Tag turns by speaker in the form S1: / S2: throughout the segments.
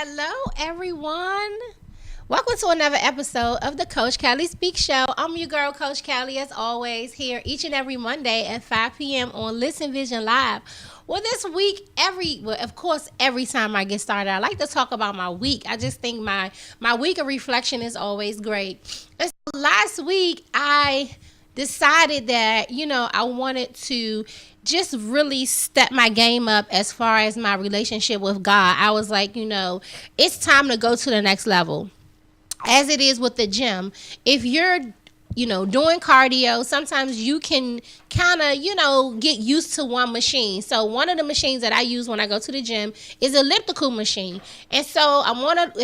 S1: Hello, everyone. Welcome to another episode of the Coach Kellie Speak Show. I'm your girl, Coach Kellie, as always, here each and every Monday at 5 p.m. on Listen Vision Live. Well, this week, of course, every time I get started, I like to talk about my week. I just think my week of reflection is always great. And so last week, I decided that, I wanted to just really step my game up as far as my relationship with God. I was like, it's time to go to the next level. As it is with the gym, if you're doing cardio, sometimes you can kind of, get used to one machine. So one of the machines that I use when I go to the gym is an elliptical machine. And so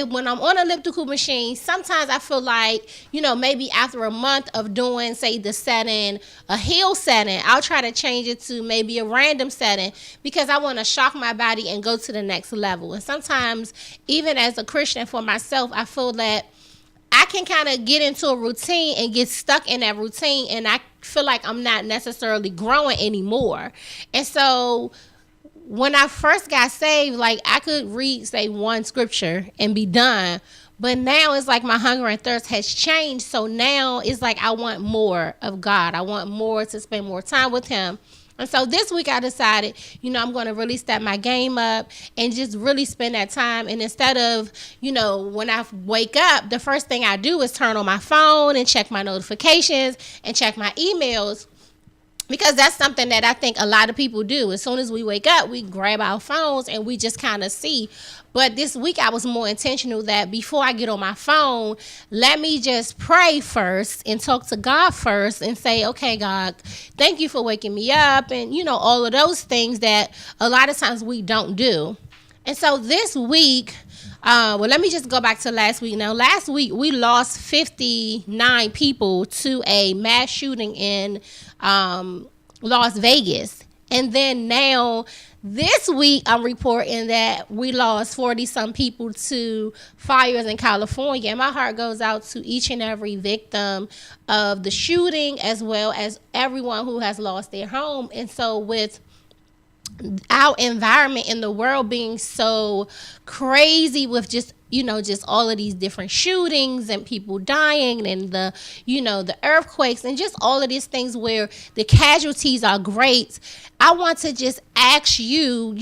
S1: when I'm on an elliptical machine, sometimes I feel like, maybe after a month of doing, say, the setting, a hill setting, I'll try to change it to maybe a random setting because I want to shock my body and go to the next level. And sometimes, even as a Christian for myself, I feel that I can kind of get into a routine and get stuck in that routine, and I feel like I'm not necessarily growing anymore. And so when I first got saved, like I could read, say, one scripture and be done. But now it's like my hunger and thirst has changed. So now it's like I want more of God. I want more to spend more time with him. And so this week I decided, I'm going to really step my game up and just really spend that time. And instead of, when I wake up, the first thing I do is turn on my phone and check my notifications and check my emails. Because that's something that I think a lot of people do. As soon as we wake up, we grab our phones and we just kind of see. But this week I was more intentional that before I get on my phone, let me just pray first and talk to God first and say, okay, God, thank you for waking me up. And, all of those things that a lot of times we don't do. And so this week, let me just go back to last week. Now, last week we lost 59 people to a mass shooting in Las Vegas. And then now this week I'm reporting that we lost 40-some people to fires in California. And my heart goes out to each and every victim of the shooting, as well as everyone who has lost their home. And so with our environment in the world being so crazy with just all of these different shootings and people dying and the earthquakes and just all of these things where the casualties are great, I want to just ask you,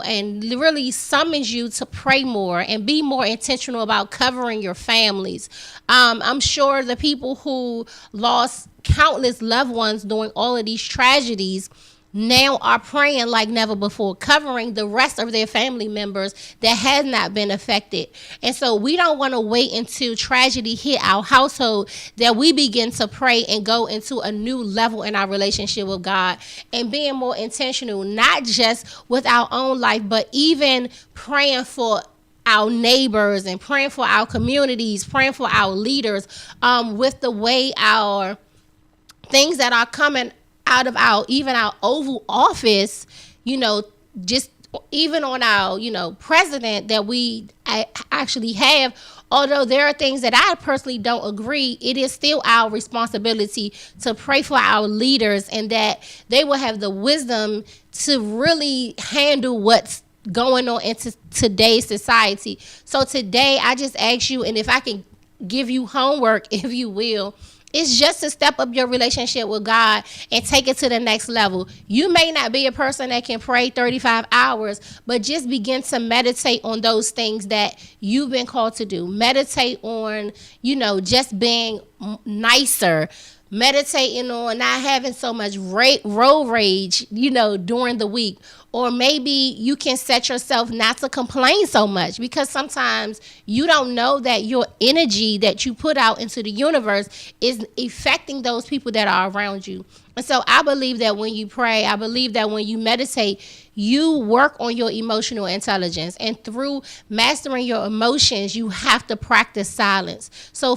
S1: and really summons you to pray more and be more intentional about covering your families. I'm sure the people who lost countless loved ones during all of these tragedies now are praying like never before, covering the rest of their family members that has not been affected. And so we don't want to wait until tragedy hit our household that we begin to pray and go into a new level in our relationship with God and being more intentional, not just with our own life, but even praying for our neighbors and praying for our communities, praying for our leaders, with the way our things that are coming out of our Oval Office, just even on our, president that we actually have, although there are things that I personally don't agree, it is still our responsibility to pray for our leaders and that they will have the wisdom to really handle what's going on in today's society. So today I just ask you, and if I can give you homework, if you will, it's just to step up your relationship with God and take it to the next level. You may not be a person that can pray 35 hours, but just begin to meditate on those things that you've been called to do. Meditate on, just being nicer. Meditating on not having so much road rage, during the week. Or maybe you can set yourself not to complain so much, because sometimes you don't know that your energy that you put out into the universe is affecting those people that are around you. And so I believe that when you pray, I believe that when you meditate, you work on your emotional intelligence. And through mastering your emotions, you have to practice silence. So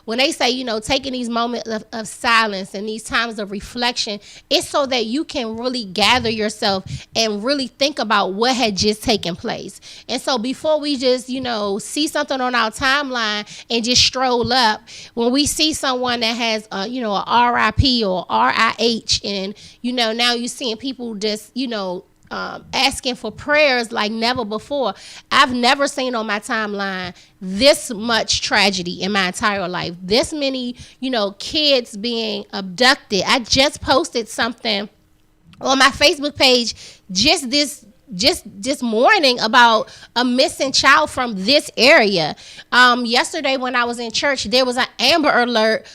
S1: when they say, taking these moments of silence and these times of reflection, it's so that you can really gather yourself and really think about what had just taken place. And so before we just, see something on our timeline and just stroll up, when we see someone that has, a RIP or RIH, and, now you're seeing people just, asking for prayers like never before. I've never seen on my timeline this much tragedy in my entire life. This many, kids being abducted. I just posted something on my Facebook page just this morning about a missing child from this area. Yesterday when I was in church, there was an Amber Alert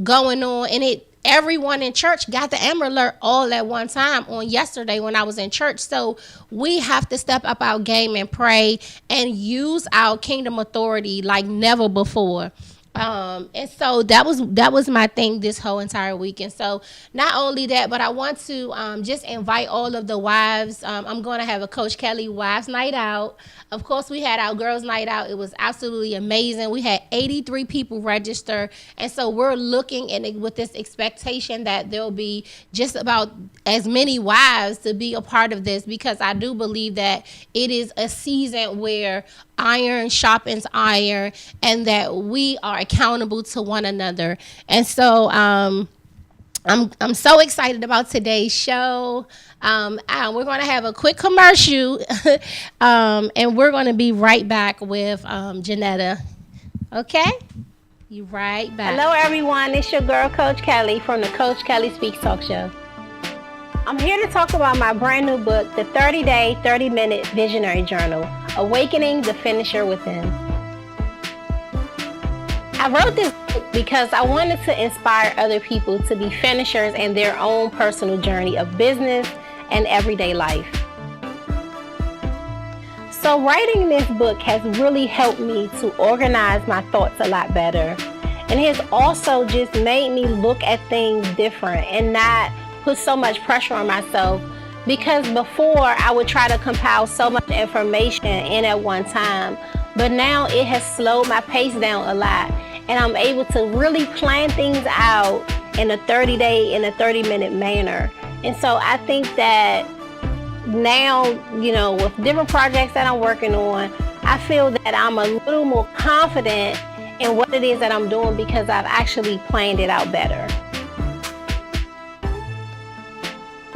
S1: going on, and everyone in church got the Amber Alert all at one time on yesterday when I was in church. So we have to step up our game and pray and use our kingdom authority like never before. And so that was my thing this whole entire week. And so not only that, but I want to just invite all of the wives. I'm going to have a Coach Kellie Wives Night Out. Of course, we had our Girls Night Out. It was absolutely amazing. We had 83 people register. And so we're looking with this expectation that there'll be just about as many wives to be a part of this, because I do believe that it is a season where iron sharpens iron, and that we are accountable to one another. And so I'm so excited about today's show. We're going to have a quick commercial, and we're going to be right back with Janetta. Okay? You right back.
S2: Hello, everyone. It's your girl, Coach Kellie, from the Coach Kellie Speaks Talk Show. I'm here to talk about my brand new book, the 30-Day, 30-Minute Visionary Journal, Awakening the Finisher Within. I wrote this book because I wanted to inspire other people to be finishers in their own personal journey of business and everyday life. So writing this book has really helped me to organize my thoughts a lot better, and has also just made me look at things different and not put so much pressure on myself, because before I would try to compile so much information in at one time, but now it has slowed my pace down a lot, and I'm able to really plan things out in a 30-minute manner. And so I think that now, with different projects that I'm working on, I feel that I'm a little more confident in what it is that I'm doing because I've actually planned it out better.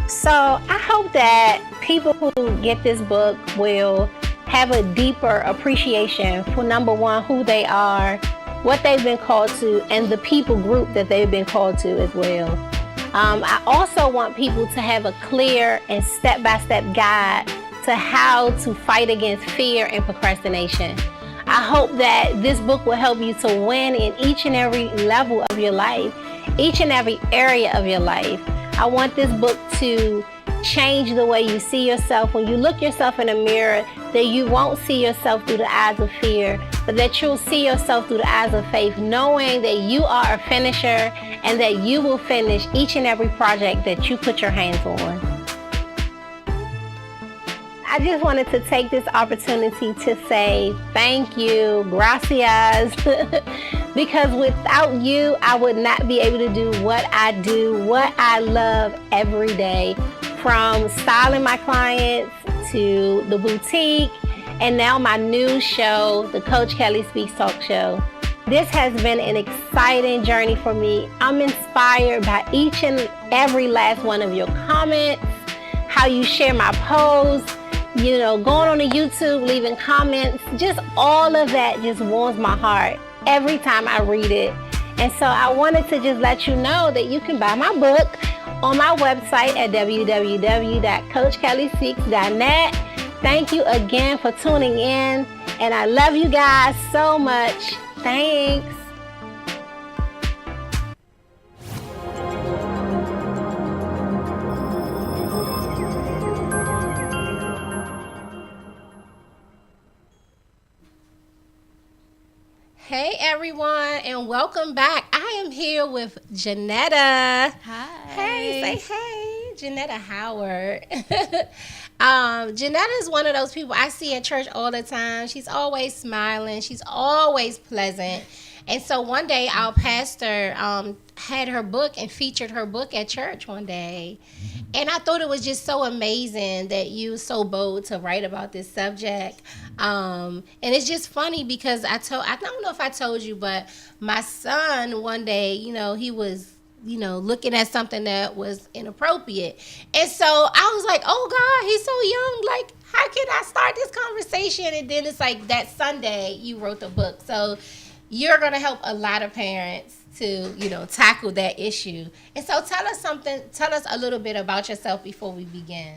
S2: So I hope that people who get this book will have a deeper appreciation for, number one, who they are, what they've been called to, and the people group that they've been called to as well. I also want people to have a clear and step-by-step guide to how to fight against fear and procrastination. I hope that this book will help you to win in each and every level of your life, each and every area of your life. I want this book to change the way you see yourself. When you look yourself in the mirror, that you won't see yourself through the eyes of fear, but that you'll see yourself through the eyes of faith, knowing that you are a finisher and that you will finish each and every project that you put your hands on. I just wanted to take this opportunity to say thank you, gracias, because without you, I would not be able to do what I do, what I love every day, from styling my clients to the boutique, and now my new show, the Coach Kellie Speaks Talk Show. This has been an exciting journey for me. I'm inspired by each and every last one of your comments, how you share my posts, going on to YouTube, leaving comments, just all of that just warms my heart every time I read it. And so I wanted to just let you know that you can buy my book on my website at www.coachkelliespeaks.net. Thank you again for tuning in, and I love you guys so much. Thanks.
S1: Hey everyone, and welcome back. I am here with Janetta.
S3: Hi.
S1: Hey, say hey, Janetta Howard. Janetta is one of those people I see at church all the time. She's always smiling. She's always pleasant. And so one day our pastor had her book and featured her book at church one day. And I thought it was just so amazing that you were so bold to write about this subject. And it's just funny because I don't know if I told you, but my son one day, he was looking at something that was inappropriate. And so I was like, oh God, he so young. Like, how can I start this conversation? And then it's like that Sunday you wrote the book. So you're going to help a lot of parents to, tackle that issue. And so tell us a little bit about yourself before we begin.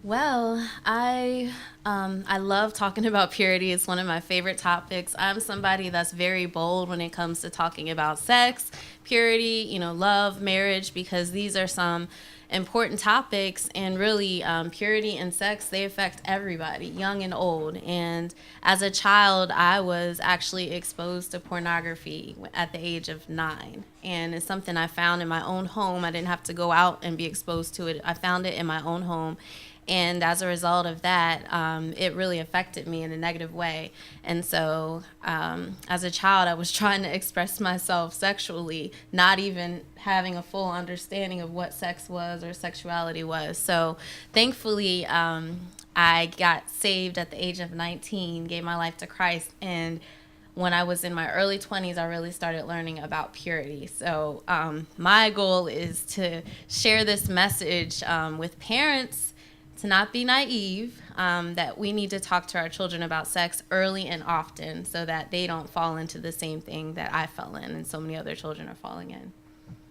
S3: Well, I love talking about purity. It's one of my favorite topics. I'm somebody that's very bold when it comes to talking about sex, purity, love, marriage, because these are some important topics, and really purity and sex, they affect everybody, young and old. And as a child, I was actually exposed to pornography at the age of 9, and it's something I found in my own home. I didn't have to go out and be exposed to it. I found it in my own home. And as a result of that, it really affected me in a negative way. And so as a child, I was trying to express myself sexually, not even having a full understanding of what sex was or sexuality was. So thankfully, I got saved at the age of 19, gave my life to Christ. And when I was in my early 20s, I really started learning about purity. So my goal is to share this message with parents, to not be naive, that we need to talk to our children about sex early and often so that they don't fall into the same thing that I fell in and so many other children are falling in.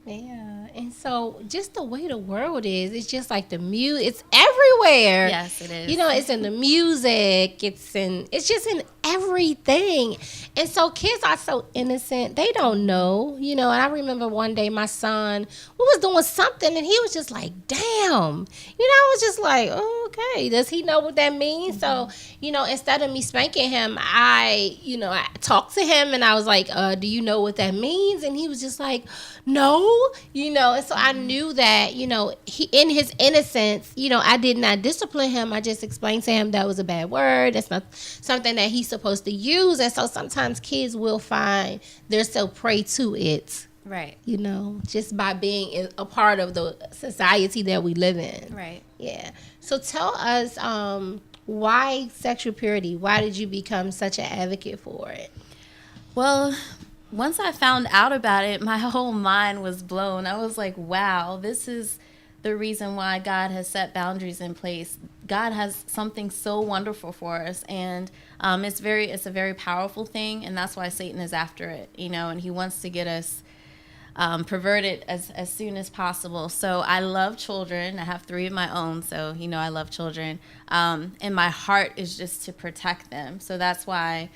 S1: Yeah, and so just the way the world is, it's just like it's everywhere.
S3: Yes, it is.
S1: It's in the music, it's just in everything. And so kids are so innocent, they don't know, and I remember one day my son was doing something and he was just like, damn, I was just like, oh, okay, does he know what that means? Mm-hmm. So, instead of me spanking him, I talked to him and I was like, do you know what that means? And he was just like, no, and so I knew that, he, in his innocence, I did not discipline him. I just explained to him that was a bad word. That's not something that he's supposed to use. And so sometimes kids will find they're so prey to it.
S3: Right.
S1: Just by being a part of the society that we live in.
S3: Right.
S1: Yeah. So tell us, why sexual purity? Why did you become such an advocate for it?
S3: Well, once I found out about it, my whole mind was blown. I was like, wow, this is the reason why God has set boundaries in place. God has something so wonderful for us, and it's a very powerful thing, and that's why Satan is after it, and he wants to get us perverted as soon as possible. So I love children. I have 3 of my own, so I love children, and my heart is just to protect them. So that's why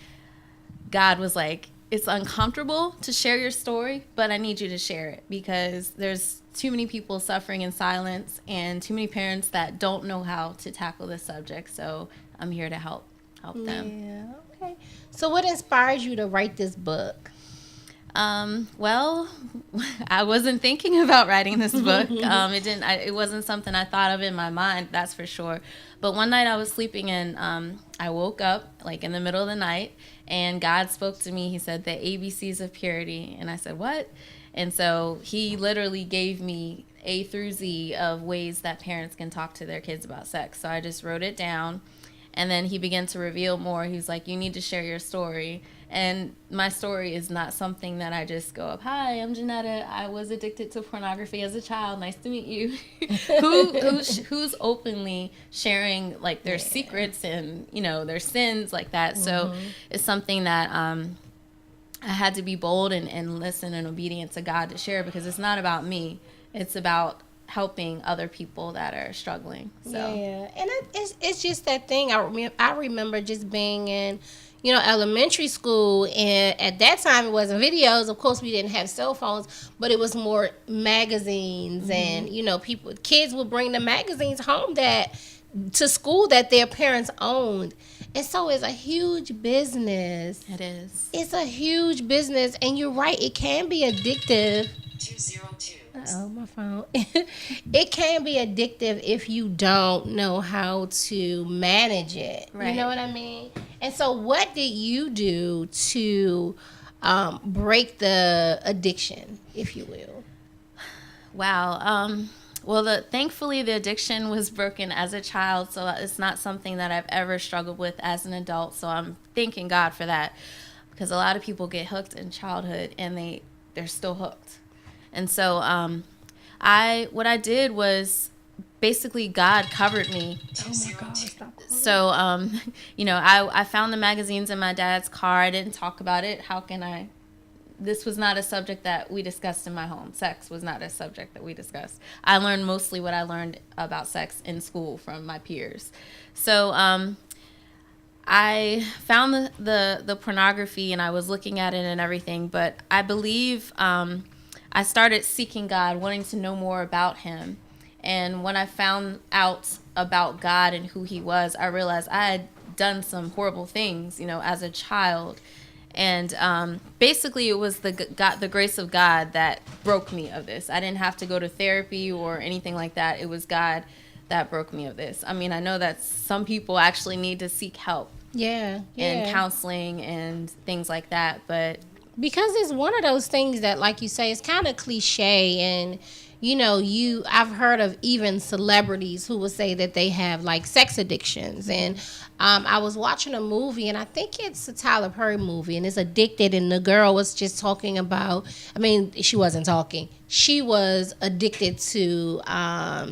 S3: God was like, it's uncomfortable to share your story, but I need you to share it, because there's too many people suffering in silence and too many parents that don't know how to tackle this subject. So I'm here to help them.
S1: Yeah, okay. So what inspired you to write this book?
S3: Well, I wasn't thinking about writing this book. It wasn't something I thought of in my mind, that's for sure. But one night I was sleeping and I woke up like in the middle of the night, and God spoke to me. He said the ABCs of purity, and I said, what? And so he literally gave me A through Z of ways that parents can talk to their kids about sex. So I just wrote it down, and then he began to reveal more. He was like, you need to share your story. And my story is not something that I just go up, hi, I'm Janetta. I was addicted to pornography as a child. Nice to meet you. Who's openly sharing like their secrets and, their sins like that. Mm-hmm. So it's something that I had to be bold and listen and obedient to God to share, because it's not about me. It's about helping other people that are struggling. So.
S1: Yeah, and it's just that thing. I remember just being in elementary school, and at that time it wasn't videos. Of course, we didn't have cell phones, but it was more magazines, mm-hmm. and kids would bring the magazines home to school that their parents owned, and so it's a huge business.
S3: It is.
S1: It's a huge business, and you're right. It can be addictive.
S4: 202.
S1: Uh-oh, my phone. It can be addictive if you don't know how to manage it. Right. You know what I mean? And so what did you do to break the addiction, if you will?
S3: Wow. Well, thankfully, the addiction was broken as a child, so it's not something that I've ever struggled with as an adult. So I'm thanking God for that, because a lot of people get hooked in childhood and they're still hooked. And so what I did was basically God covered me.
S1: Oh my God, stop.
S3: So, I found the magazines in my dad's car. I didn't talk about it. How can I? This was not a subject that we discussed in my home. Sex was not a subject that we discussed. I learned mostly what I learned about sex in school from my peers. So, I found the pornography and I was looking at it and everything, but I believe I started seeking God, wanting to know more about him. And when I found out about God and who he was, I realized I had done some horrible things, as a child. And basically it was the grace of God that broke me of this. I didn't have to go to therapy or anything like that. It was God that broke me of this. I mean, I know that some people actually need to seek help.
S1: Yeah.
S3: And counseling and things like that, but
S1: because it's one of those things that, like you say, it's kind of cliche, and I've heard of even celebrities who will say that they have like sex addictions. And I was watching a movie, and I think it's a Tyler Perry movie, and it's Addicted, and the girl was just talking about, I mean, she wasn't talking, she was addicted to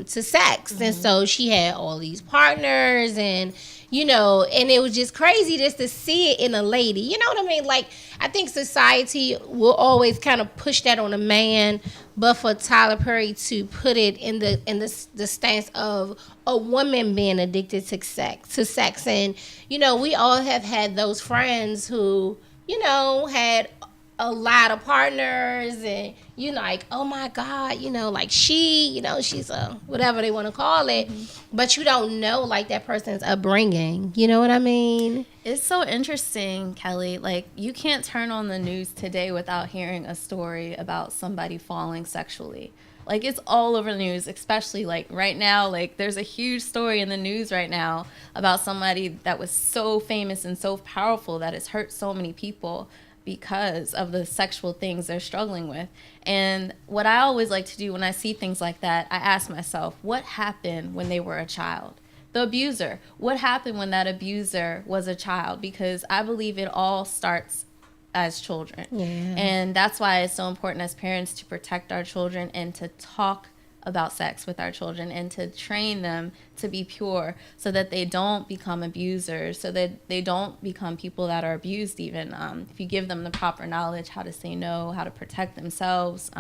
S1: sex. And so she had all these partners, and and it was just crazy just to see it in a lady. You know what I mean? Like, I think society will always kind of push that on a man, but for Tyler Perry to put it in the stance of a woman being addicted to sex, and we all have had those friends who had a lot of partners, and like, oh my God, like she's a whatever they want to call it, but you don't know like that person's upbringing. You know what I mean?
S3: It's so interesting, Kelly. Like, you can't turn on the news today without hearing a story about somebody falling sexually. Like, it's all over the news, especially like right now. Like, there's a huge story in the news right now about somebody that was so famous and so powerful that has hurt so many people because of the sexual things they're struggling with. And what I always like to do when I see things like that, I ask myself, what happened when they were a child? The abuser, what happened when that abuser was a child? Because I believe it all starts as children.
S1: Yeah.
S3: And that's why it's so important as parents to protect our children and to talk about sex with our children and to train them to be pure so that they don't become abusers, so that they don't become people that are abused even. If you give them the proper knowledge, how to say no, how to protect themselves,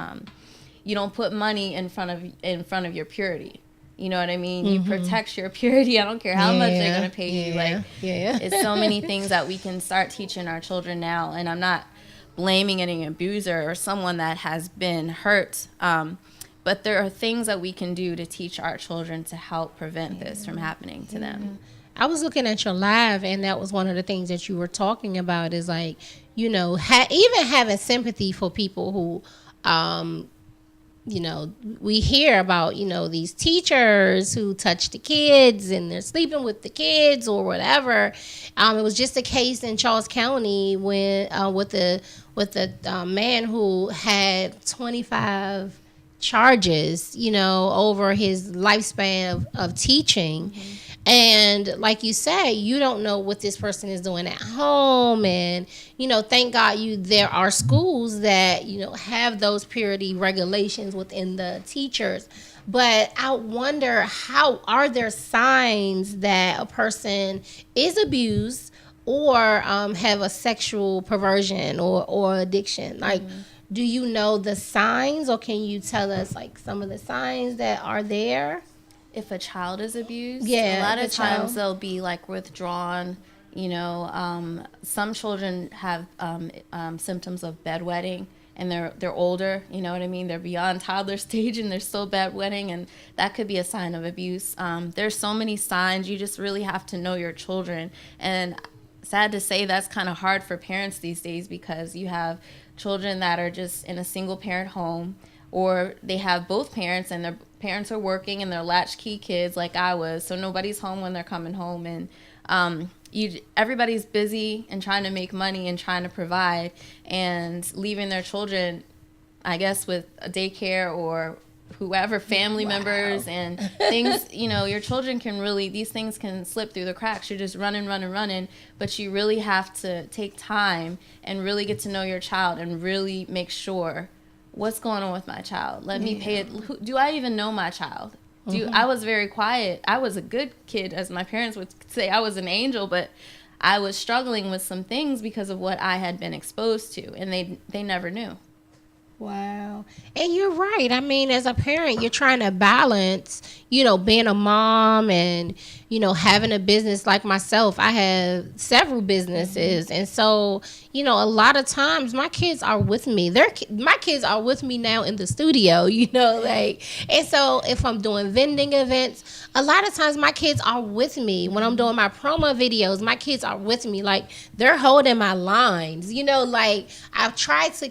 S3: you don't put money in front of your purity. You know what I mean? You protect your purity. I don't care how much they're going to pay you. Like, it's so many things that we can start teaching our children now. And I'm not blaming any abuser or someone that has been hurt. But there are things that we can do to teach our children to help prevent this from happening to them.
S1: I was looking at your live, and that was one of the things that you were talking about is like, even having sympathy for people who, we hear about, these teachers who touch the kids and they're sleeping with the kids or whatever. It was just a case in Charles County when with the man who had 25 charges, over his lifespan of teaching. And like you say, you don't know what this person is doing at home. And, thank God there are schools that, have those purity regulations within the teachers. But I wonder, how are there signs that a person is abused or have a sexual perversion or addiction? Like, do you know the signs, or can you tell us like some of the signs that are there?
S3: If a child is abused,
S1: a
S3: lot of times they'll be like withdrawn. Some children have symptoms of bedwetting, and they're older. You know what I mean? They're beyond toddler stage, and they're still bedwetting, and that could be a sign of abuse. There's so many signs. You just really have to know your children. And sad to say, that's kind of hard for parents these days, because you have children that are just in a single parent home, or they have both parents and their parents are working and they're latchkey kids like I was, so nobody's home when they're coming home, and everybody's busy and trying to make money and trying to provide, and leaving their children, I guess, with a daycare or whoever, family members and things. Your children can really, these things can slip through the cracks. You're just running, but you really have to take time and really get to know your child and really make sure, what's going on with my child? Let me pay it. Do I even know my child? I was very quiet. I was a good kid, as my parents would say. I was an angel, but I was struggling with some things because of what I had been exposed to, and they never knew.
S1: Wow. And you're right. I mean, as a parent, you're trying to balance, being a mom and, having a business like myself. I have several businesses. And so, a lot of times my kids are with me. My kids are with me now in the studio, and so if I'm doing vending events, a lot of times my kids are with me. When I'm doing my promo videos, my kids are with me. Like, they're holding my lines, I've tried to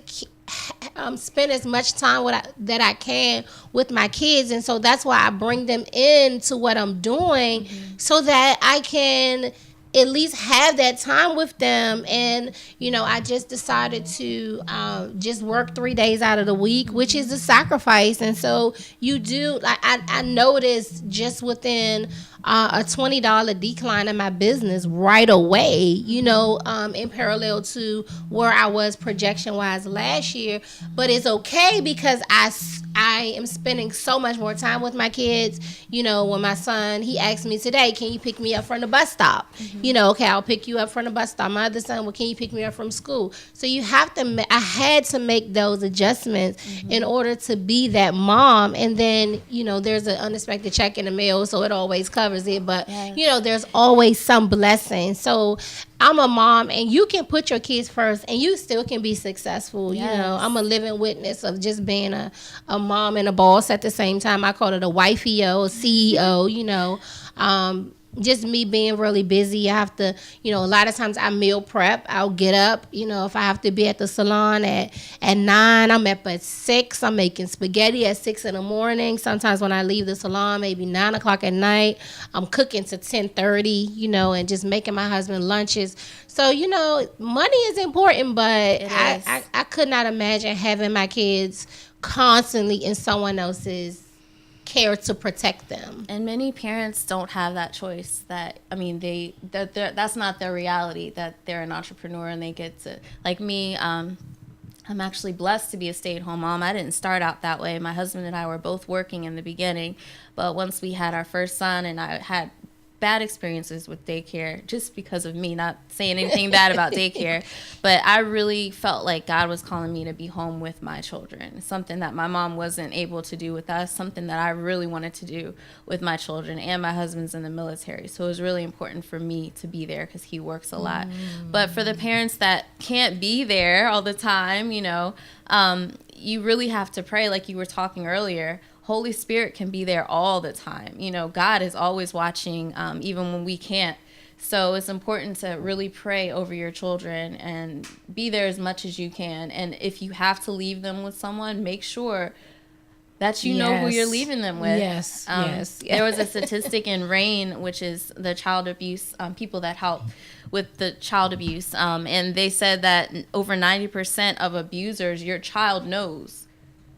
S1: spend as much time that I can with my kids, and so that's why I bring them into what I'm doing, so that I can at least have that time with them. And I just decided to just work 3 days out of the week, which is a sacrifice. And so you do, I noticed just within a $20 decline in my business right away, in parallel to where I was projection wise last year. But it's okay because I am spending so much more time with my kids. When my son, he asked me today, can you pick me up from the bus stop? Okay, I'll pick you up from the bus stop. My other son, well, can you pick me up from school? So I had to make those adjustments in order to be that mom. And then, there's an unexpected check in the mail, so it always covers it. But, there's always some blessing. So I'm a mom, and you can put your kids first and you still can be successful.
S3: Yes.
S1: I'm a living witness of just being a mom and a boss at the same time. I call it a wifey-o, a CEO, just me being really busy. I have to, a lot of times I meal prep. I'll get up, if I have to be at the salon at 9, I'm up at 6. I'm making spaghetti at 6 in the morning. Sometimes when I leave the salon, maybe 9 o'clock at night, I'm cooking to 10:30, and just making my husband lunches. So, money is important, but I could not imagine having my kids constantly in someone else's care to protect them.
S3: And many parents don't have that choice. That's not their reality, that they're an entrepreneur and they get to, like me, I'm actually blessed to be a stay-at-home mom. I didn't start out that way. My husband and I were both working in the beginning, but once we had our first son, and I had bad experiences with daycare just because of me, not saying anything bad about daycare, but I really felt like God was calling me to be home with my children, something that my mom wasn't able to do with us, something that I really wanted to do with my children. And my husband's in the military, so it was really important for me to be there because he works a lot. But for the parents that can't be there all the time, you really have to pray, like you were talking earlier. Holy Spirit can be there all the time. God is always watching, even when we can't. So it's important to really pray over your children and be there as much as you can. And if you have to leave them with someone, make sure that you know who you're leaving them with.
S1: Yes.
S3: There was a statistic in RAIN, which is the child abuse, people that help with the child abuse. And they said that over 90% of abusers, your child knows.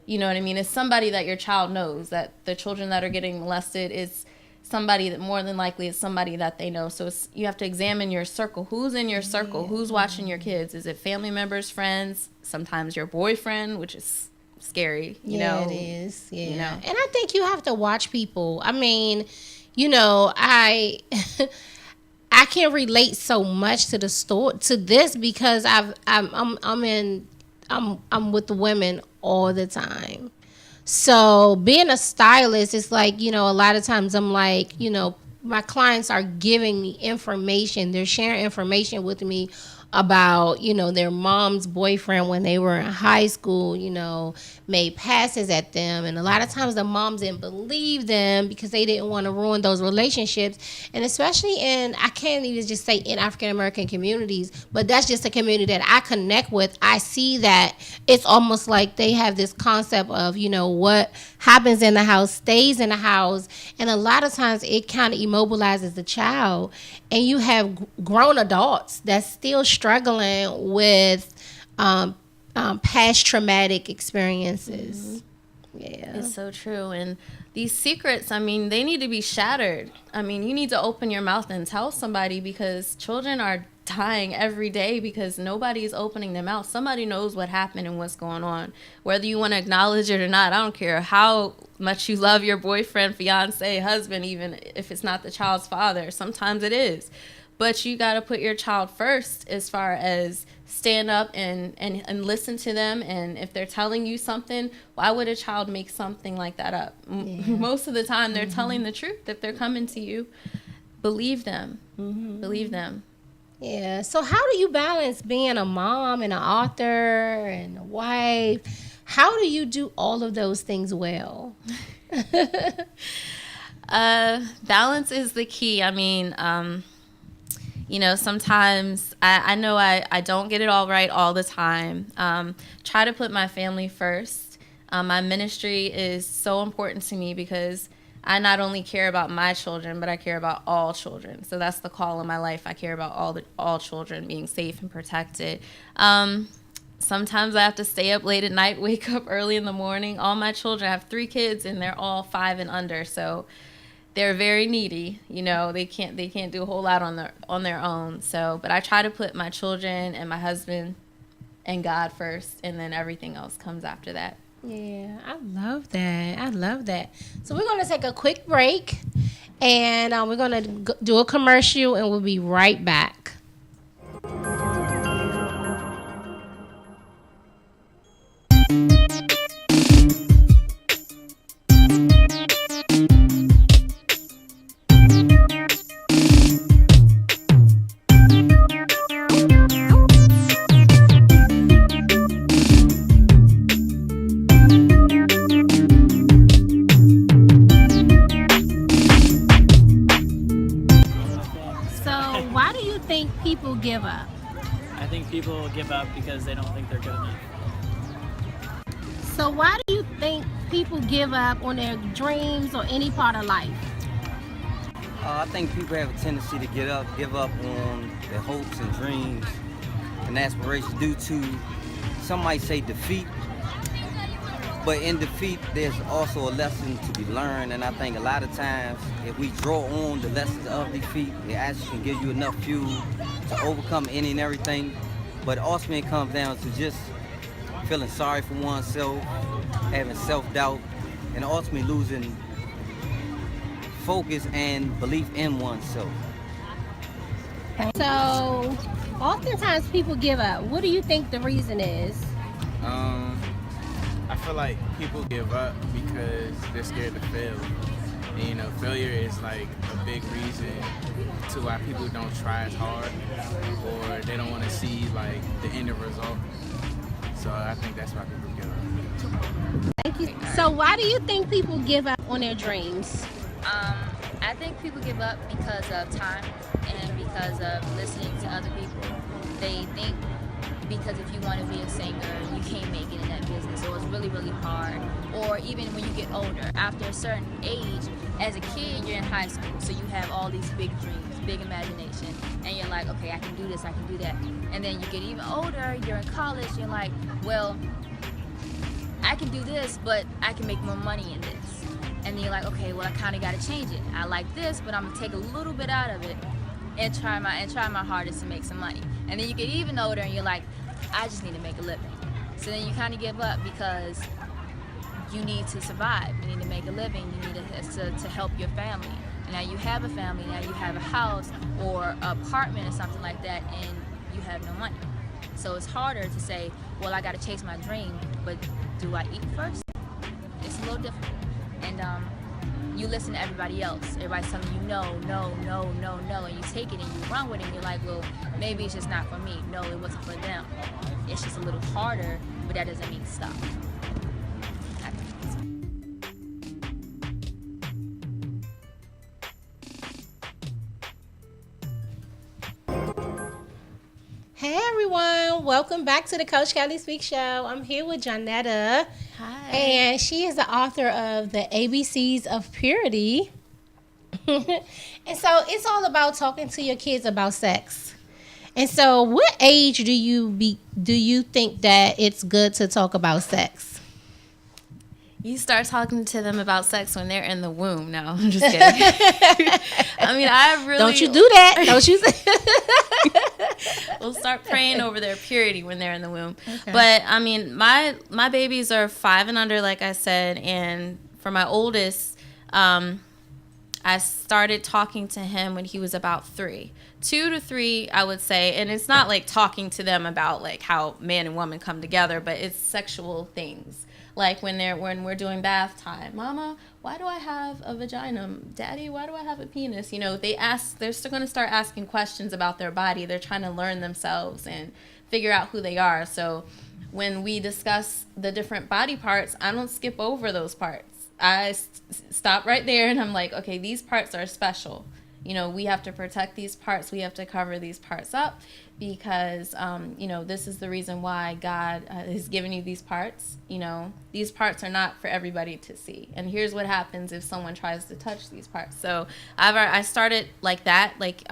S3: You know what I mean? It's somebody that your child knows, that the children that are getting molested is somebody that more than likely is somebody that they know. So you have to examine your circle. Who's in your circle? Who's watching your kids? Is it family members, friends, sometimes your boyfriend, which is scary,
S1: It is. Yeah. And I think you have to watch people. I mean, I can relate so much to this because I'm with the women all the time. So being a stylist, it's like, a lot of times I'm like, my clients are giving me information. They're sharing information with me about, their mom's boyfriend when they were in high school, made passes at them. And a lot of times the moms didn't believe them because they didn't want to ruin those relationships. And especially I can't even just say in African-American communities, but that's just a community that I connect with. I see that it's almost like they have this concept of, what happens in the house stays in the house. And a lot of times it kind of immobilizes the child. And you have grown adults that's still struggling with past traumatic experiences. Yeah.
S3: It's so true. And these secrets, they need to be shattered. You need to open your mouth and tell somebody, because children are dying every day because nobody's opening their mouth. Somebody knows what happened and what's going on. Whether you want to acknowledge it or not, I don't care how much you love your boyfriend, fiance, husband, even if it's not the child's father. Sometimes it is. But you got to put your child first as far as stand up and listen to them. And if they're telling you something, why would a child make something like that up? Yeah. Most of the time, they're telling the truth. If they're coming to you, believe them. Believe them.
S1: Yeah. So how do you balance being a mom and an author and a wife? How do you do all of those things well?
S3: Balance is the key. I mean, sometimes I know I don't get it all right all the time. Try to put my family first. My ministry is so important to me because I not only care about my children, but I care about all children. So that's the call in my life. I care about all children being safe and protected. Sometimes I have to stay up late at night, wake up early in the morning. All my children, I have 3 kids, and they're all 5 and under. So they're very needy. They can't do a whole lot on their own. So, but I try to put my children and my husband and God first, and then everything else comes after that.
S1: Yeah, I love that. So we're going to take a quick break, and we're going to do a commercial, and we'll be right back. Give up?
S4: I think people give up because they don't think they're good enough.
S1: So why do you think people give up on their dreams or any part of life?
S5: I think people have a tendency to give up on their hopes and dreams and aspirations due to, some might say, defeat. But in defeat, there's also a lesson to be learned, and I think a lot of times, if we draw on the lessons of defeat, it actually can give you enough fuel to overcome any and everything. But ultimately, it comes down to just feeling sorry for oneself, having self-doubt, and ultimately losing focus and belief in oneself.
S1: So, oftentimes people give up. What do you think the reason is?
S6: I feel like people give up because they're scared to fail. And, failure is like a big reason to why people don't try as hard, or they don't want to see like the end result. So I think that's why people give up.
S1: Thank you. So why do you think people give up on their dreams?
S7: I think people give up because of time and because of listening to other people. They think because if you want to be a singer, you can't make it in that business, so it's really, really hard. Or even when you get older, after a certain age, as a kid, you're in high school, so you have all these big dreams, big imagination, and you're like, okay, I can do this, I can do that. And then you get even older, you're in college, you're like, well, I can do this, but I can make more money in this. And then you're like, okay, well, I kind of got to change it. I like this, but I'm gonna take a little bit out of it and try my hardest to make some money. And then you get even older, and you're like, I just need to make a living. So then you kind of give up because you need to survive. You need to make a living. You need to help your family. And now you have a family. Now you have a house or an apartment or something like that, and you have no money. So it's harder to say, well, I got to chase my dream, but do I eat first? It's a little difficult. And you listen to everybody else. Everybody's telling you no, and you take it and you run with it, and you're like, well, maybe it's just not for me. No, it wasn't for them. It's just a little harder, but that doesn't mean stop.
S1: Hey everyone, welcome back to the Coach Kellie Speak Show. I'm here with Jonetta.
S3: Hi.
S1: And she is the author of the ABCs of Purity. And so it's all about talking to your kids about sex. And so what age do you think that it's good to talk about sex?
S3: You start talking to them about sex when they're in the womb. No, I'm just kidding. I mean, I really...
S1: Don't you do that. Don't you say...
S3: start praying over their purity when they're in the womb.
S1: Okay.
S3: But I mean, my babies are 5 and under, like I said, and for my oldest, I started talking to him when he was about 3. 2 to 3, I would say, and it's not like talking to them about like how man and woman come together, but it's sexual things. Like when we're doing bath time, Mama, why do I have a vagina? Daddy, why do I have a penis? You know, they're still going to start asking questions about their body. They're trying to learn themselves and figure out who they are. So when we discuss the different body parts, I don't skip over those parts. I stop right there and I'm like, okay, these parts are special. You know, we have to protect these parts. We have to cover these parts up because, you know, this is the reason why God has given you these parts. You know, these parts are not for everybody to see. And here's what happens if someone tries to touch these parts. So I started like that, like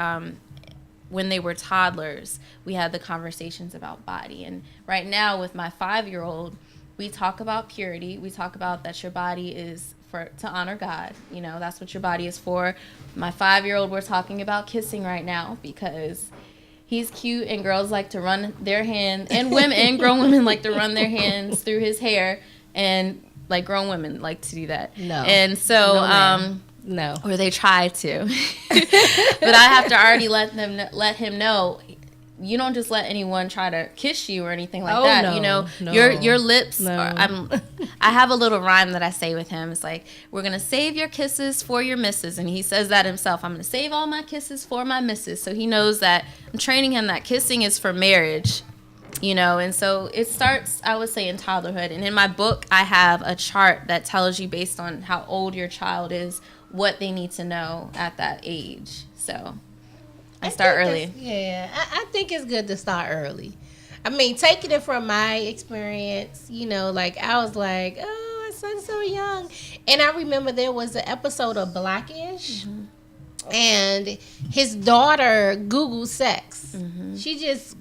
S3: when they were toddlers, we had the conversations about body. And right now with my 5-year-old, we talk about purity. We talk about that your body is to honor God. You know, that's what your body is for. My 5-year-old, we're talking about kissing right now because he's cute and girls like to run their hands, and women and grown women like to run their hands through his hair, and like grown women like to do that.
S1: No.
S3: And so,
S1: no.
S3: Or they try to. But I have to already let him know, you don't just let anyone try to kiss you or anything like that.
S1: No,
S3: you know,
S1: no,
S3: your lips
S1: no.
S3: I have a little rhyme that I say with him. It's like, we're going to save your kisses for your misses. And he says that himself. I'm going to save all my kisses for my misses. So he knows that I'm training him that kissing is for marriage, you know. And so it starts, I would say, in toddlerhood. And in my book, I have a chart that tells you based on how old your child is, what they need to know at that age. So I start early.
S1: Yeah, I think it's good to start early. I mean, taking it from my experience, you know, like I was like, oh, my son's so young. And I remember there was an episode of Blackish, and his daughter Googled sex. She just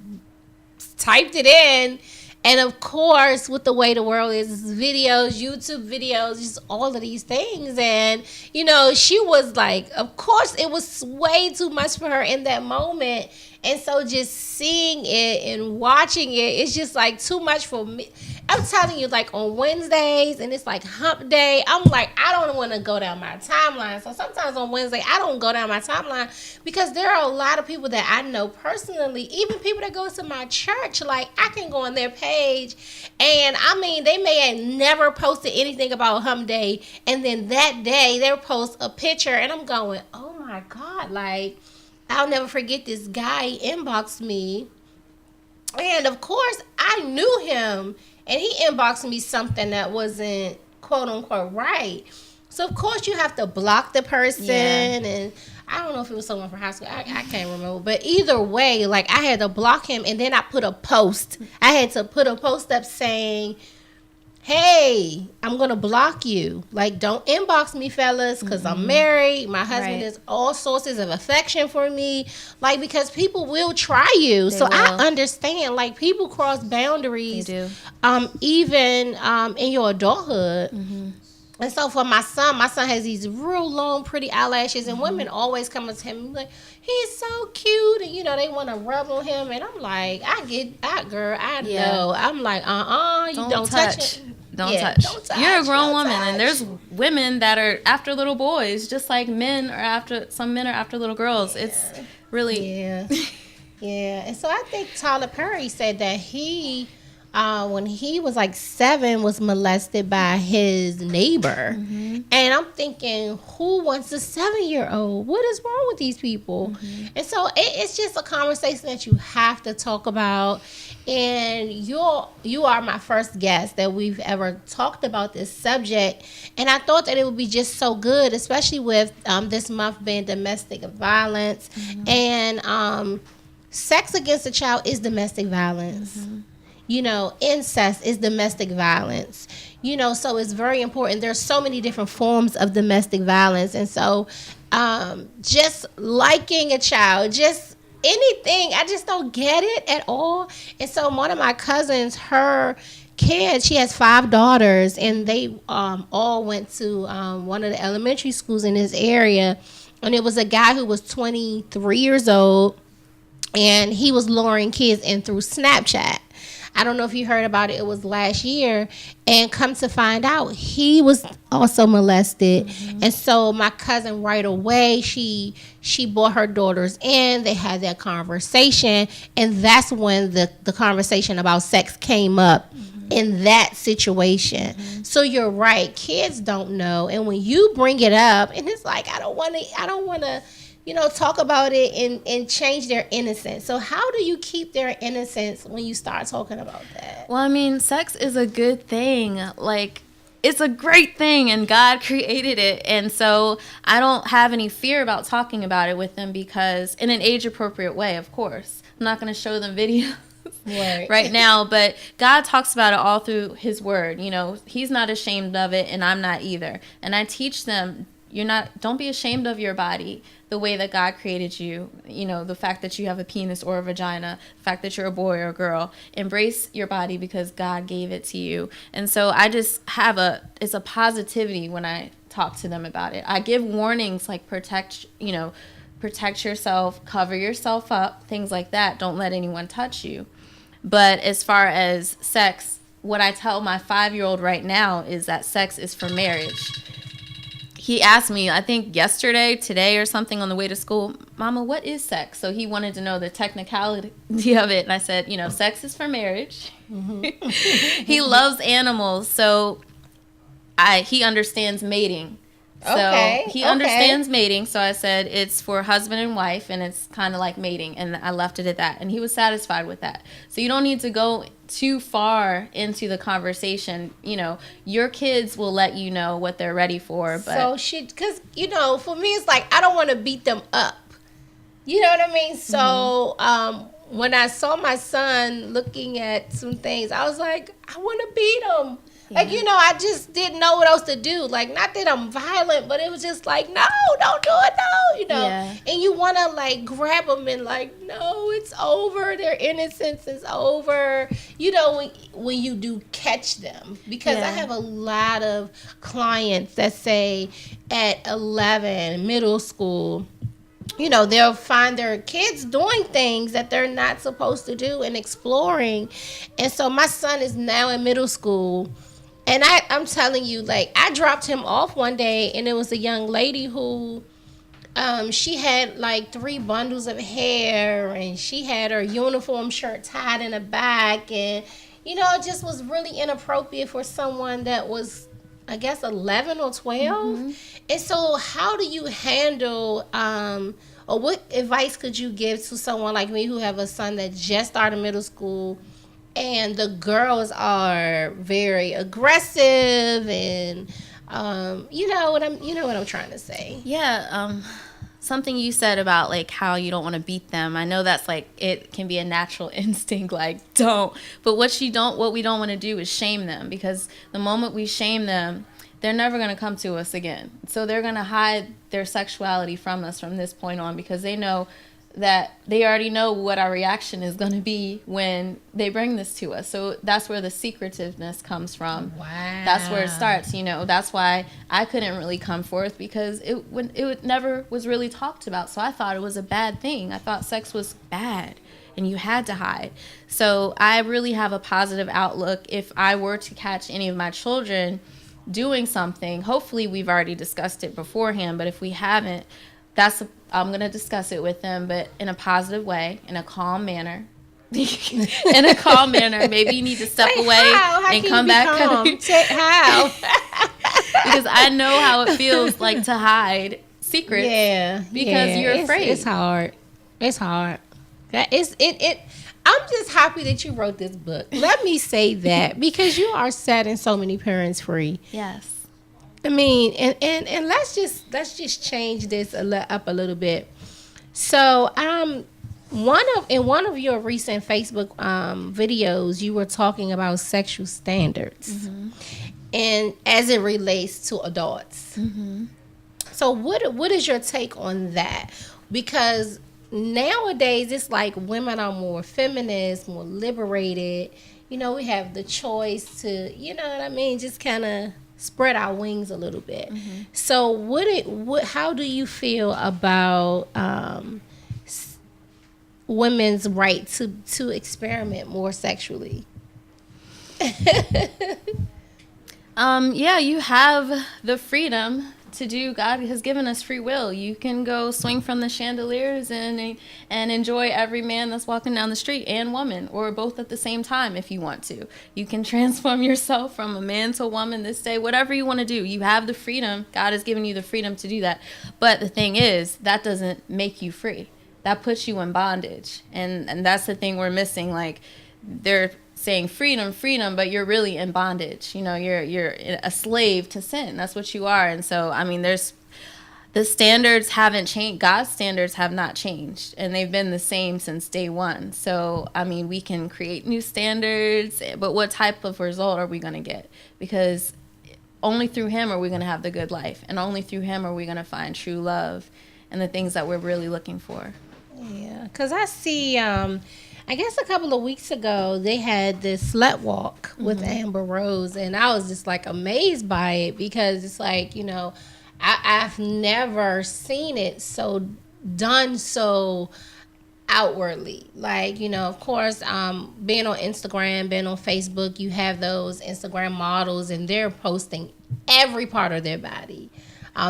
S1: typed it in. And of course, with the way the world is, videos, YouTube videos, just all of these things. And, you know, she was like, of course, it was way too much for her in that moment. And so just seeing it and watching it, it's just like too much for me. I'm telling you, like on Wednesdays and it's like hump day, I'm like, I don't want to go down my timeline. So sometimes on Wednesday, I don't go down my timeline because there are a lot of people that I know personally, even people that go to my church. Like I can go on their page and I mean, they may have never posted anything about hump day. And then that day they'll post a picture and I'm going, oh my God, like I'll never forget this guy inboxed me. And of course I knew him. And he inboxed me something that wasn't quote unquote right. So of course you have to block the person. And I don't know if it was someone from high school. I can't remember. But either way, like I had to block him. And then I put a post. I had to put a post up saying, hey, I'm going to block you. Like, don't inbox me, fellas, because I'm married. My husband is all sources of affection for me. Like, because people will try you. So I understand. Like, people cross boundaries.
S3: They do.
S1: Even in your adulthood. And so for my son has these real long, pretty eyelashes. And women always come up to him like, he's so cute. And, you know, they want to rub on him. And I'm like, I get that, girl. I know. I'm like, you don't touch it.
S3: Don't touch. You're a grown woman, and there's women that are after little boys, just like men are after. Some men are after little girls. It's really
S1: And so I think Tyler Perry said that he, when he was like 7, was molested by his neighbor, and I'm thinking, who wants a 7-year-old? What is wrong with these people? And so it's just a conversation that you have to talk about. And you are my first guest that we've ever talked about this subject. And I thought that it would be just so good, especially with this month being domestic violence. And sex against a child is domestic violence. You know, incest is domestic violence. You know, so it's very important. There's so many different forms of domestic violence. And so just liking a child, just anything, I just don't get it at all. And so one of my cousins, her kids, she has 5 daughters, and they all went to one of the elementary schools in this area. And it was a guy who was 23 years old and he was luring kids in through Snapchat. I don't know if you heard about it. It was last year, and come to find out, he was also molested. And so my cousin right away, she brought her daughters in. They had that conversation, and that's when the conversation about sex came up in that situation. So you're right. Kids don't know, and when you bring it up, and it's like I don't want to talk about it and change their innocence. So how do you keep their innocence when you start talking about that?
S3: Well, I mean, sex is a good thing. Like, it's a great thing, and God created it. And so I don't have any fear about talking about it with them, because in an age-appropriate way, of course. I'm not going to show them videos right now, but God talks about it all through his word. He's not ashamed of it, and I'm not either. And I teach them, don't be ashamed of your body, the way that God created you, the fact that you have a penis or a vagina, the fact that you're a boy or a girl. Embrace your body because God gave it to you. And so I just it's a positivity when I talk to them about it. I give warnings like protect yourself, cover yourself up, things like that. Don't let anyone touch you. But as far as sex, what I tell my 5-year-old right now is that sex is for marriage. He asked me, I think today or something on the way to school, Mama, what is sex? So he wanted to know the technicality of it. And I said, sex is for marriage. He loves animals. So he understands mating. So he understands mating. So I said it's for husband and wife, and it's kind of like mating. And I left it at that. And he was satisfied with that. So you don't need to go too far into the conversation. Your kids will let you know what they're ready for. But
S1: because for me, it's like I don't want to beat them up. You know what I mean? So when I saw my son looking at some things, I was like, I want to beat him. Yeah. Like, I just didn't know what else to do. Like, not that I'm violent, but it was just like, no, don't do it, no, Yeah. And you want to, like, grab them and, like, no, it's over. Their innocence is over. When you do catch them. Because I have a lot of clients that say at 11, middle school, they'll find their kids doing things that they're not supposed to do and exploring. And so my son is now in middle school. And I'm telling you, like, I dropped him off one day, and it was a young lady who, she had, like, 3 bundles of hair, and she had her uniform shirt tied in a back. And, it just was really inappropriate for someone that was, I guess, 11 or 12. And so how do you handle, or what advice could you give to someone like me who have a son that just started middle school, and the girls are very aggressive, and you know what I'm trying to say?
S3: Yeah, something you said about like how you don't want to beat them. I know that's like it can be a natural instinct, like don't. But what we don't want to do is shame them, because the moment we shame them, they're never going to come to us again. So they're going to hide their sexuality from us from this point on, because they know that they already know what our reaction is going to be when they bring this to us. So that's where the secretiveness comes from.
S1: Wow.
S3: That's where it starts, That's why I couldn't really come forth, because it never was really talked about. So I thought it was a bad thing. I thought sex was bad and you had to hide. So I really have a positive outlook. If I were to catch any of my children doing something, hopefully we've already discussed it beforehand, but if we haven't, I'm going to discuss it with them, but in a positive way, in a calm manner. In a calm manner. Maybe you need to step away and come back.
S1: How?
S3: Because I know how it feels like to hide secrets.
S1: Yeah.
S3: Because you're afraid.
S1: It's hard. I'm just happy that you wrote this book. Let me say that, because you are setting so many parents free.
S3: Yes.
S1: I mean, and let's just change this up a little bit. So, in one of your recent Facebook videos, you were talking about sexual standards, and as it relates to adults. So, what is your take on that? Because nowadays, it's like women are more feminist, more liberated. We have the choice to, just kind of spread our wings a little bit. So how do you feel about women's right to experiment more sexually?
S3: Yeah, you have the freedom to do. God has given us free will. You can go swing from the chandeliers and enjoy every man that's walking down the street and woman, or both at the same time if you want to. You can transform yourself from a man to a woman this day, whatever you want to do. You have the freedom. God has given you the freedom to do that. But the thing is, that doesn't make you free. That puts you in bondage. And that's the thing we're missing. Like, they're saying freedom, but you're really in bondage. You know, you're a slave to sin. That's what you are. And so, I mean, the standards haven't changed. God's standards have not changed, and they've been the same since day one. So, I mean, we can create new standards, but what type of result are we going to get? Because only through him are we going to have the good life, and only through him are we going to find true love and the things that we're really looking for.
S1: Yeah, because I see, I guess a couple of weeks ago, they had this slut walk with Amber Rose, and I was just like amazed by it, because it's like, you know, I've never seen it so done so outwardly. Like, you know, of course, being on Instagram, being on Facebook, you have those Instagram models, and they're posting every part of their body.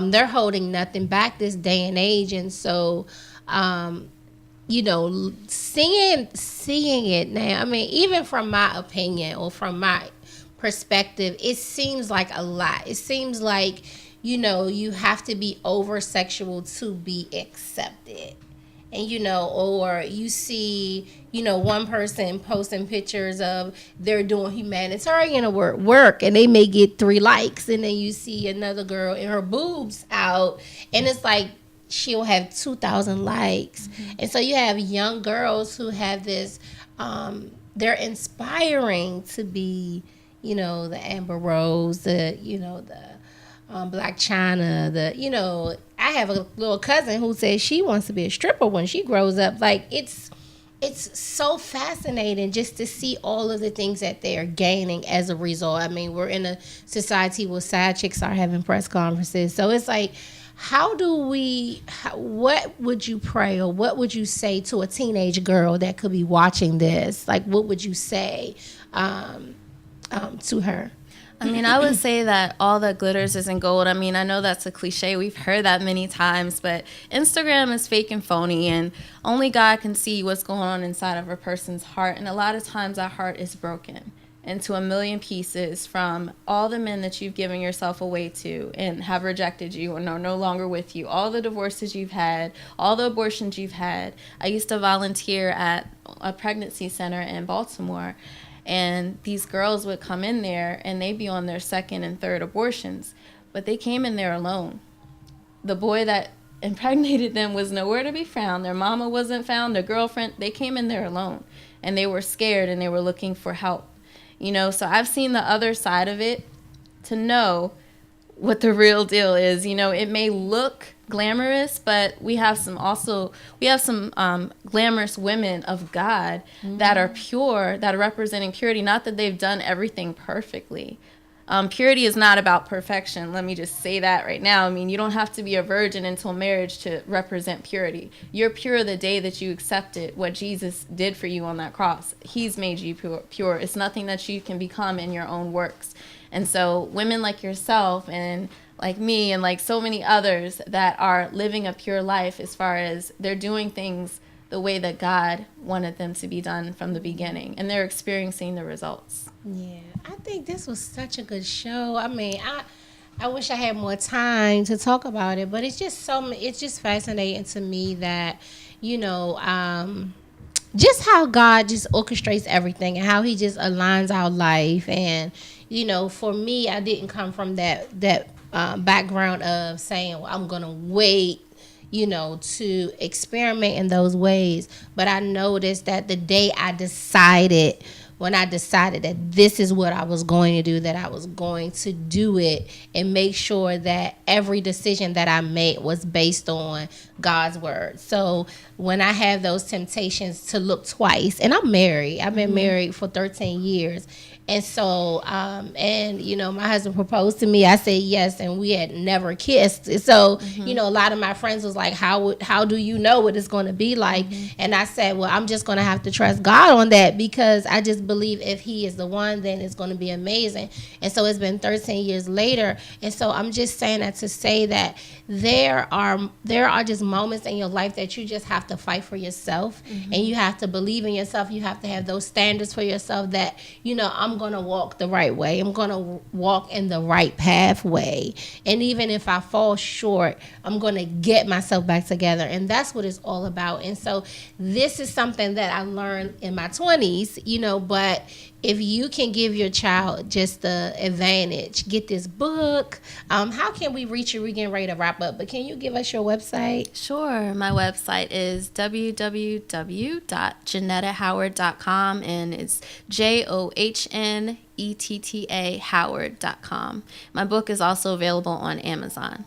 S1: They're holding nothing back this day and age, and so, you know, seeing it now, I mean, even from my opinion or from my perspective, it seems like a lot. It seems like, you know, you have to be over sexual to be accepted. And, you know, or you see, you know, one person posting pictures of they're doing humanitarian work, and they may get 3 likes. And then you see another girl and her boobs out, and it's like, she'll have 2,000 likes. And so you have young girls who have this, they're inspiring to be, you know, the Amber Rose, the, you know, the Black China, the, you know, I have a little cousin who says she wants to be a stripper when she grows up. Like, it's so fascinating just to see all of the things that they are gaining as a result. I mean, we're in a society where side chicks are having press conferences. So it's like, what would you pray, or what would you say to a teenage girl that could be watching this? Like, what would you say to her?
S3: I mean, I would say that all that glitters isn't gold. I mean, I know that's a cliche. We've heard that many times, but Instagram is fake and phony, and only God can see what's going on inside of a person's heart. And a lot of times that heart is broken into a million pieces from all the men that you've given yourself away to and have rejected you and are no longer with you, all the divorces you've had, all the abortions you've had. I used to volunteer at a pregnancy center in Baltimore, and these girls would come in there and they'd be on their 2nd and 3rd abortions, but they came in there alone. The boy that impregnated them was nowhere to be found. Their mama wasn't found, their girlfriend. They came in there alone, and they were scared, and they were looking for help. You know, so I've seen the other side of it to know what the real deal is. You know, it may look glamorous, but we have some glamorous women of God that are pure, that are representing purity. Not that they've done everything perfectly. Purity is not about perfection. Let me just say that right now. I mean, you don't have to be a virgin until marriage to represent purity. You're pure the day that you accepted what Jesus did for you on that cross. He's made you pure. It's nothing that you can become in your own works. And so women like yourself and like me and like so many others that are living a pure life, as far as they're doing things the way that God wanted them to be done from the beginning, and they're experiencing the results.
S1: Yeah, I think this was such a good show. I mean, I wish I had more time to talk about it, but it's just fascinating to me that, you know, just how God just orchestrates everything and how he just aligns our life. And, you know, for me, I didn't come from that background of saying, well, I'm going to wait, you know, to experiment in those ways. But I noticed that the day when I decided that this is what I was going to do, that I was going to do it and make sure that every decision that I made was based on God's word. So when I have those temptations to look twice, and I'm married, I've been married for 13 years. And so, and you know, my husband proposed to me. I said yes, and we had never kissed. So, you know, a lot of my friends was like, "How do you know what it's going to be like?" And I said, "Well, I'm just going to have to trust God on that, because I just believe if He is the one, then it's going to be amazing." And so it's been 13 years later, and so I'm just saying that to say that there are just moments in your life that you just have to fight for yourself, and you have to believe in yourself. You have to have those standards for yourself that, you know, I'm going to walk the right way. I'm going to walk in the right pathway. And even if I fall short, I'm going to get myself back together. And that's what it's all about. And so this is something that I learned in my 20s, you know, but if you can give your child just the advantage, get this book. How can we reach you? We're getting ready to wrap up, but can you give us your website?
S3: Sure. My website is www.JanettaHoward.com, and it's JOHNETTA Howard.com. My book is also available on Amazon.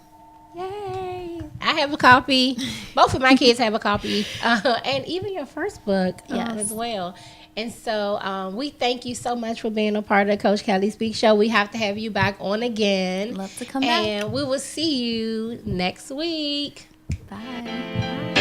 S1: Yay. I have a copy. Both of my kids have a copy. And even your first book as well. And so we thank you so much for being a part of the Coach Kellie Speak Show. We have to have you back on again.
S3: Love to come back.
S1: And we will see you next week.
S3: Bye.